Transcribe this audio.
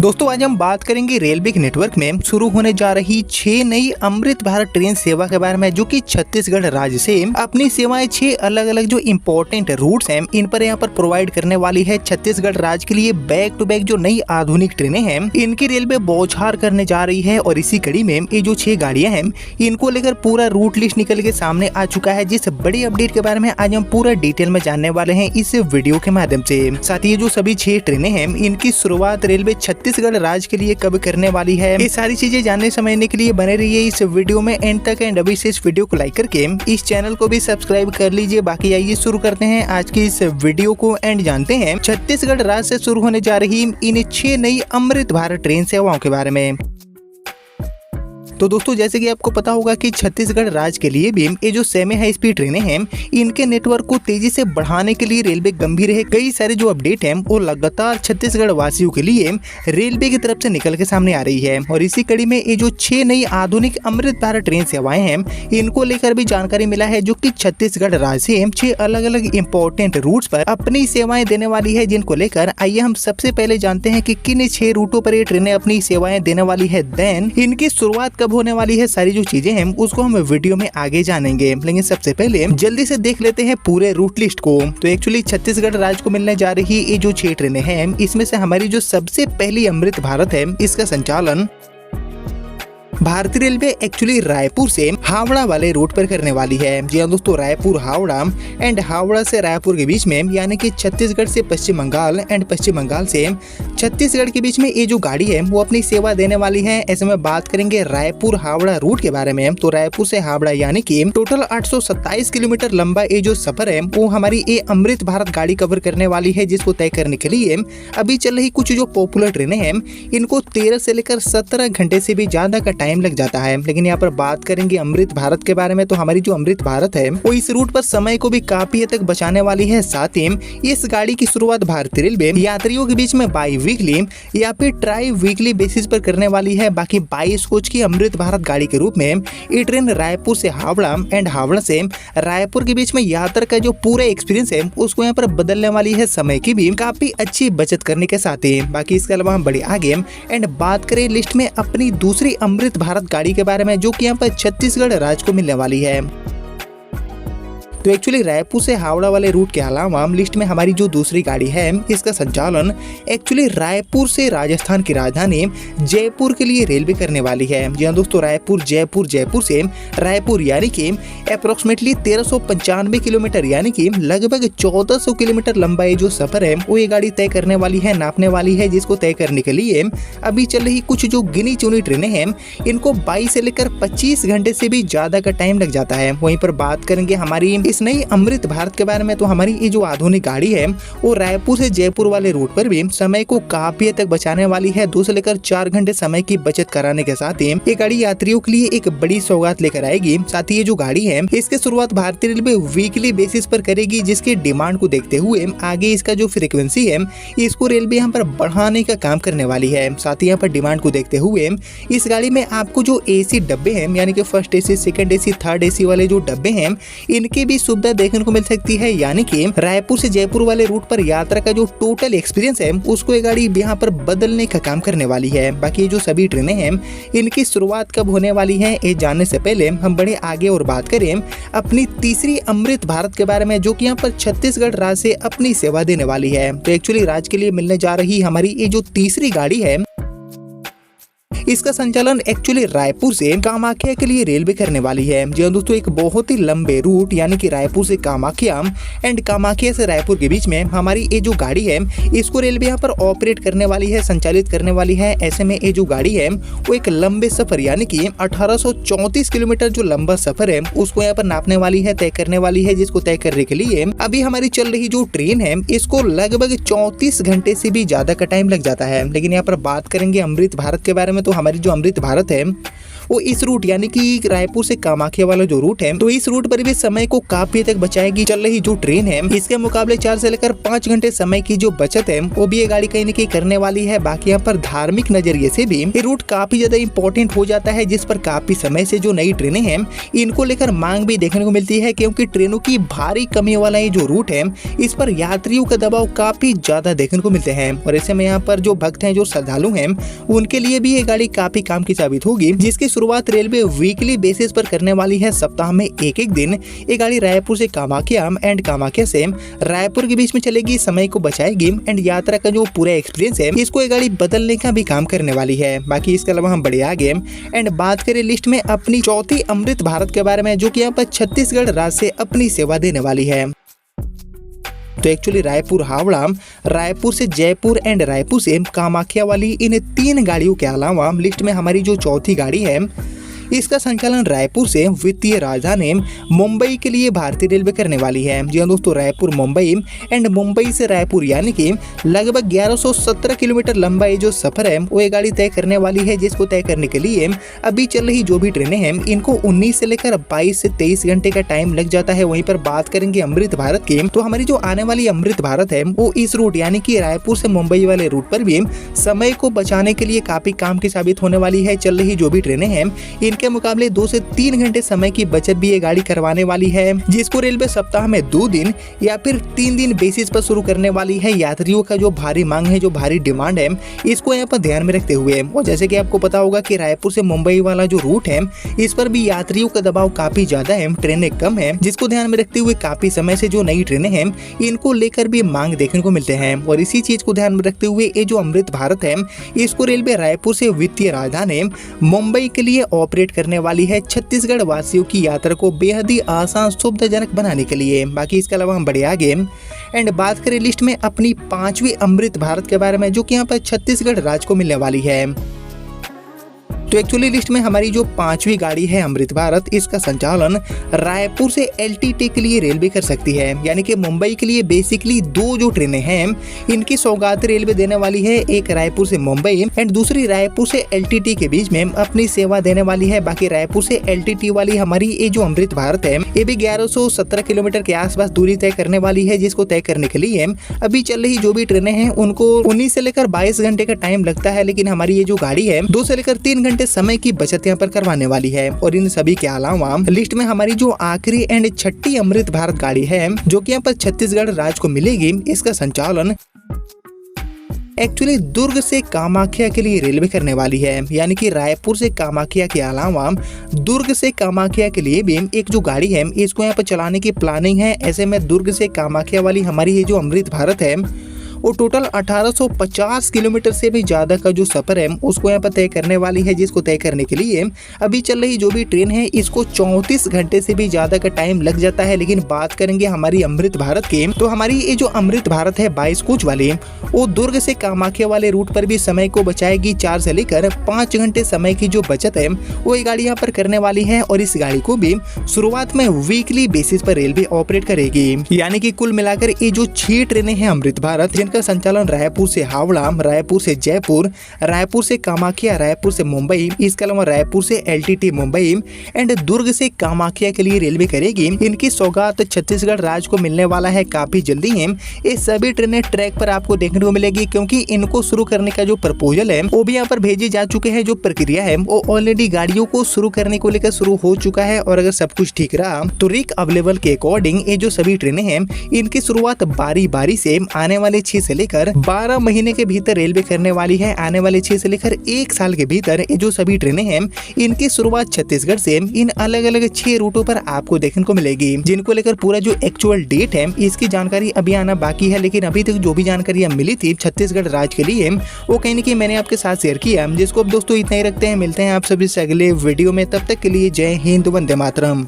दोस्तों आज हम बात करेंगे रेलवे के नेटवर्क में शुरू होने जा रही 6 नई अमृत भारत ट्रेन सेवा के बारे में, जो कि छत्तीसगढ़ राज्य से अपनी सेवाएं 6 अलग अलग जो इम्पोर्टेंट रूट्स हैं इन पर यहाँ पर प्रोवाइड करने वाली है। छत्तीसगढ़ राज्य के लिए बैक टू बैक जो नई आधुनिक ट्रेनें हैं इनकी रेलवे बौछार करने जा रही है और इसी कड़ी में ये जो 6 गाड़ियां हैं इनको लेकर पूरा रूट लिस्ट निकल के सामने आ चुका है। जिस बड़ी अपडेट के बारे में आज हम पूरा डिटेल में जानने वाले हैं इस वीडियो के माध्यम से। साथ ही जो सभी 6 ट्रेनें हैं इनकी शुरुआत रेलवे छत्तीसगढ़ राज्य के लिए कब करने वाली है, ये सारी चीजें जानने समझने के लिए बने रहिए इस वीडियो में एंड तक। एंड अभी से इस वीडियो को लाइक करके इस चैनल को भी सब्सक्राइब कर लीजिए। बाकी आइए शुरू करते हैं आज की इस वीडियो को एंड जानते हैं छत्तीसगढ़ राज्य से शुरू होने जा रही इन 6 नई अमृत भारत ट्रेन सेवाओं के बारे में। तो दोस्तों जैसे कि आपको पता होगा कि छत्तीसगढ़ राज्य के लिए भी ये जो सेमी हाई स्पीड ट्रेनें हैं इनके नेटवर्क को तेजी से बढ़ाने के लिए रेलवे गंभीर है। कई सारे जो अपडेट हैं वो लगातार छत्तीसगढ़ वासियों के लिए रेलवे की तरफ से निकल के सामने आ रही है और इसी कड़ी में ये जो 6 नई आधुनिक अमृत भारत ट्रेन सेवाएं हैं इनको लेकर भी जानकारी मिला है, जो कि छत्तीसगढ़ राज्य से 6 अलग अलग इम्पोर्टेंट रूट्स पर अपनी सेवाएं देने वाली है। जिनको लेकर आइए हम सबसे पहले जानते हैं कि किन 6 रूटों पर ये ट्रेनें अपनी सेवाएं देने वाली है, देन इनकी शुरुआत होने वाली है। सारी जो चीजें हैं उसको हम वीडियो में आगे जानेंगे, लेकिन सबसे पहले जल्दी से देख लेते हैं पूरे रूट लिस्ट को। तो एक्चुअली छत्तीसगढ़ राज्य को मिलने जा रही ये जो 6 ट्रेनें हैं इसमें से हमारी जो सबसे पहली अमृत भारत है इसका संचालन भारतीय रेलवे एक्चुअली रायपुर से हावड़ा वाले रूट पर करने वाली है। जी हाँ दोस्तों, रायपुर हावड़ा एंड हावड़ा से रायपुर के बीच में, यानी कि छत्तीसगढ़ से पश्चिम बंगाल एंड पश्चिम बंगाल से छत्तीसगढ़ के बीच में ये जो गाड़ी है वो अपनी सेवा देने वाली है। ऐसे में बात करेंगे रायपुर हावड़ा रूट के बारे में, तो रायपुर से हावड़ा यानी कि टोटल 827 किलोमीटर लंबा ये जो सफर है वो हमारी ये अमृत भारत गाड़ी कवर करने वाली है, जिसको तय करने के लिए अभी चल रही कुछ जो पॉपुलर ट्रेनें हैं इनको 13 से लेकर 17 घंटे से भी ज्यादा का टाइम लग जाता है। लेकिन यहाँ पर बात करेंगे अमृत भारत के बारे में, तो हमारी जो अमृत भारत है वो इस रूट पर समय को भी काफी हद तक बचाने वाली है। साथ ही इस गाड़ी की शुरुआत भारतीय रेलवे यात्रियों के बीच में बाई वीकली या फिर ट्राई वीकली बेसिस पर करने वाली है। बाकी 22 कोच की अमृत भारत गाड़ी के रूप में ये ट्रेन रायपुर से हावड़ा एंड हावड़ा से रायपुर के बीच में यात्रा का जो पूरा एक्सपीरियंस है उसको यहाँ पर बदलने वाली है, समय की भी काफी अच्छी बचत करने के साथ ही। बाकी इसके अलावा हम बढ़े आगे एंड बात करें लिस्ट में अपनी दूसरी अमृत भारत गाड़ी के बारे में, जो कि यहाँ पर छत्तीसगढ़ राज्य को मिलने वाली है। तो एक्चुअली रायपुर से हावड़ा वाले रूट के अलावा लिस्ट में हमारी जो दूसरी गाड़ी है इसका संचालन एक्चुअली रायपुर से राजस्थान की राजधानी जयपुर के लिए रेलवे करने वाली है। जी हाँ दोस्तों, रायपुर जयपुर, जयपुर से रायपुर यानी कि अप्रोक्सीमेटली 1395 किलोमीटर यानी कि लगभग 1400 किलोमीटर लंबा ये जो सफर है वो ये गाड़ी तय करने वाली है, नापने वाली है। जिसको तय करने के लिए अभी चल रही कुछ जो गिनी चुनी ट्रेनें हैं इनको 22 से लेकर 25 घंटे से भी ज्यादा का टाइम लग जाता है। वहीं पर बात करेंगे हमारी इस नई अमृत भारत के बारे में, तो हमारी ये जो आधुनिक गाड़ी है वो रायपुर से जयपुर वाले रूट पर भी समय को काफी हद तक बचाने वाली है। 2 से लेकर 4 घंटे समय की बचत कराने के साथ ही ये गाड़ी यात्रियों के लिए एक बड़ी सौगात लेकर आएगी। साथ ही ये जो गाड़ी है इसकी शुरुआत भारतीय रेलवे वीकली बेसिस पर करेगी, जिसकी डिमांड को देखते हुए आगे इसका जो फ्रीक्वेंसी है इसको रेलवे यहाँ पर बढ़ाने का काम करने वाली है। साथ ही यहाँ पर डिमांड को देखते हुए इस गाड़ी में आपको जो एसी डब्बे हैं यानी कि first AC, second AC, third AC वाले जो डब्बे हैं इनके भी सुविधा देखने को मिल सकती है। यानी कि रायपुर से जयपुर वाले रूट पर यात्रा का जो टोटल एक्सपीरियंस है उसको ये गाड़ी यहाँ पर बदलने का काम करने वाली है। बाकी जो सभी ट्रेनें हैं इनकी शुरुआत कब होने वाली है ये जानने से पहले हम बढ़े आगे और बात करें अपनी तीसरी अमृत भारत के बारे में, जो कि यहाँ पर छत्तीसगढ़ राज्य से अपनी सेवा देने वाली है। तो एक्चुअली राज्य के लिए मिलने जा रही हमारी ये जो तीसरी गाड़ी है इसका संचालन एक्चुअली रायपुर से कामाख्या के लिए रेलवे करने वाली है। जी हाँ दोस्तों, एक बहुत ही लंबे रूट यानी कि रायपुर से कामाख्या एंड कामाख्या से रायपुर के बीच में हमारी ये जो गाड़ी है इसको रेलवे यहाँ पर ऑपरेट करने वाली है, संचालित करने वाली है। ऐसे में ये जो गाड़ी है वो एक लंबे सफर यानी कि 1834 किलोमीटर जो लंबा सफर है उसको यहाँ पर नापने वाली है, तय करने वाली है। जिसको तय करने के लिए अभी हमारी चल रही जो ट्रेन है इसको लगभग 34 घंटे से भी ज्यादा का टाइम लग जाता है। लेकिन यहाँ पर बात करेंगे अमृत भारत के बारे में, तो हमारी जो अमृत भारत है वो इस रूट यानी कि रायपुर से कामाख्या वाला जो रूट है, तो इस रूट पर भी समय को काफी तक बचाएगी चल रही जो ट्रेन है। इसके मुकाबले 4 से लेकर 5 घंटे समय की जो बचत है वो भी ये गाड़ी कहीं न कहीं करने वाली है। बाकी यहाँ पर धार्मिक नजरिए से भी ये रूट काफी ज्यादा इंपॉर्टेंट हो जाता है, जिस पर काफी समय से जो नई ट्रेनें हैं इनको लेकर मांग भी देखने को मिलती है, क्योंकि ट्रेनों की भारी कमी वाला ये जो रूट है इस पर यात्रियों का दबाव काफी ज्यादा देखने को मिलते हैं। और ऐसे में यहाँ पर जो भक्त हैं, जो श्रद्धालु हैं, उनके लिए भी ये गाड़ी काफी काम की साबित होगी, जिसकी शुरुआत रेलवे वीकली बेसिस पर करने वाली है। सप्ताह में एक दिन ये गाड़ी रायपुर से कामाख्या एंड कामाख्या से रायपुर के बीच में चलेगी, समय को बचाएगी एंड यात्रा का जो पूरा एक्सपीरियंस है इसको ये गाड़ी बदलने का भी काम करने वाली है। बाकी इसके अलावा हम बढ़े आगे एंड बात करें लिस्ट में अपनी चौथी अमृत भारत के बारे में, जो कि यहाँ पर छत्तीसगढ़ राज्य से अपनी सेवा देने वाली है। तो एक्चुअली रायपुर हावड़ा, रायपुर से जयपुर एंड रायपुर से कामाख्या वाली इन 3 गाड़ियों के अलावा लिस्ट में हमारी जो चौथी गाड़ी है इसका संचालन रायपुर से वित्तीय राजधानी मुंबई के लिए भारतीय रेलवे करने वाली है। जी हाँ दोस्तों, रायपुर मुंबई एंड मुंबई से रायपुर यानी कि लगभग 1117 किलोमीटर लंबा ये जो सफर है वो ये गाड़ी तय करने वाली है, जिसको तय करने के लिए अभी चल रही जो भी ट्रेनें हैं इनको 19 से लेकर 22 से 23 घंटे का टाइम लग जाता है। वहीं पर बात करेंगे अमृत भारत की, तो हमारी जो आने वाली अमृत भारत है वो इस रूट यानी कि रायपुर से मुंबई वाले रूट पर भी समय को बचाने के लिए काफी काम की साबित होने वाली है। चल रही जो भी ट्रेनें हैं के मुकाबले 2 से 3 घंटे समय की बचत भी ये गाड़ी करवाने वाली है, जिसको रेलवे सप्ताह में 2 दिन या फिर 3 दिन बेसिस पर शुरू करने वाली है। यात्रियों का जो भारी मांग है, जो भारी डिमांड है, इसको यहाँ पर ध्यान में रखते हुए, और जैसे कि आपको पता होगा कि रायपुर से मुंबई वाला जो रूट है इस पर भी यात्रियों का दबाव काफी ज्यादा है, ट्रेनें कम है, जिसको ध्यान में रखते हुए काफी समय से जो नई ट्रेनें हैं इनको लेकर भी मांग देखने को मिलते हैं। और इसी चीज को ध्यान में रखते हुए ये जो अमृत भारत है इसको रेलवे रायपुर से वित्तीय राजधानी मुंबई के लिए ऑपरेट करने वाली है, छत्तीसगढ़ वासियों की यात्रा को बेहद ही आसान सुविधाजनक बनाने के लिए। बाकी इसके अलावा हम बढ़े आगे एंड बात करें लिस्ट में अपनी 5वीं अमृत भारत के बारे में, जो कि यहाँ पर छत्तीसगढ़ राज्य को मिलने वाली है। तो एक्चुअली लिस्ट में हमारी जो 5वीं गाड़ी है अमृत भारत, इसका संचालन रायपुर से एलटीटी के लिए रेलवे कर सकती है, यानी कि मुंबई के लिए बेसिकली 2 जो ट्रेनें हैं इनकी सौगात रेलवे देने वाली है। एक रायपुर से मुंबई एंड दूसरी रायपुर से एलटीटी के बीच में अपनी सेवा देने वाली है। बाकी रायपुर से एलटीटी वाली हमारी ये जो अमृत भारत है ये भी 1117 किलोमीटर के आसपास दूरी तय करने वाली है, जिसको तय करने के लिए अभी चल रही जो भी ट्रेनें हैं उनको 19 से लेकर 22 घंटे का टाइम लगता है, लेकिन हमारी ये जो गाड़ी है 2 से लेकर 3 घंटे समय की बचत यहाँ पर करवाने वाली है। और इन सभी के अलावा लिस्ट में हमारी जो आखिरी एंड 6ठी अमृत भारत गाड़ी है, जो कि यहाँ पर छत्तीसगढ़ राज्य को मिलेगी, इसका संचालन एक्चुअली दुर्ग से कामाख्या के लिए रेलवे करने वाली है, यानी कि रायपुर से कामाख्या के अलावा दुर्ग से कामाख्या के लिए भी एक जो गाड़ी है इसको यहाँ पर चलाने की प्लानिंग है। ऐसे में दुर्ग से कामाख्या वाली हमारी ये जो अमृत भारत है वो टोटल 1850 किलोमीटर से भी ज्यादा का जो सफर है उसको यहाँ पर तय करने वाली है, जिसको तय करने के लिए अभी चल रही जो भी ट्रेन है इसको 34 घंटे से भी ज्यादा का टाइम लग जाता है। लेकिन बात करेंगे हमारी अमृत भारत की, तो हमारी ये जो अमृत भारत है 22 कोच वाली, वो दुर्ग से कामाख्या वाले रूट पर भी समय को बचाएगी। 4 से लेकर 5 घंटे समय की जो बचत है वो ये गाड़ी यहाँ पर करने वाली है। और इस गाड़ी को भी शुरुआत में वीकली बेसिस पर रेलवे ऑपरेट करेगी, यानी कि कुल मिलाकर ये जो 6 ट्रेनें हैं अमृत भारत, का संचालन रायपुर से हावड़ा, रायपुर से जयपुर, रायपुर से कामाख्या, रायपुर से मुंबई, इसके अलावा रायपुर से एलटीटी मुंबई एंड दुर्ग से कामाख्या के लिए रेलवे करेगी। इनकी सौगात छत्तीसगढ़ राज्य को मिलने वाला है काफी जल्दी है। ये सभी ट्रेनें ट्रैक पर आपको देखने को मिलेगी, क्योंकि इनको शुरू करने का जो प्रपोजल है वो भी यहाँ पर भेजे जा चुके हैं। जो प्रक्रिया है वो ऑलरेडी गाड़ियों को शुरू करने को लेकर शुरू हो चुका है। और अगर सब कुछ ठीक रहा तो रिक अवेलेबल के अकॉर्डिंग ये जो सभी ट्रेनें हैं इनकी शुरुआत बारी बारी से आने वाले 6 से लेकर 12 महीने के भीतर रेलवे करने वाली है। आने वाले 6 से लेकर 1 साल के भीतर ये जो सभी ट्रेनें हैं इनकी शुरुआत छत्तीसगढ़ से इन अलग अलग 6 रूटों पर आपको देखने को मिलेगी, जिनको लेकर पूरा जो एक्चुअल डेट है इसकी जानकारी अभी आना बाकी है। लेकिन अभी तक जो भी जानकारी मिली थी छत्तीसगढ़ राज्य के लिए वो कहीं न कहीं मैंने आपके साथ शेयर किया, जिसको अब दोस्तों इतना ही रखते हैं। मिलते हैं आप सभी से अगले वीडियो में, तब तक के लिए जय हिंद, वंदे मातरम।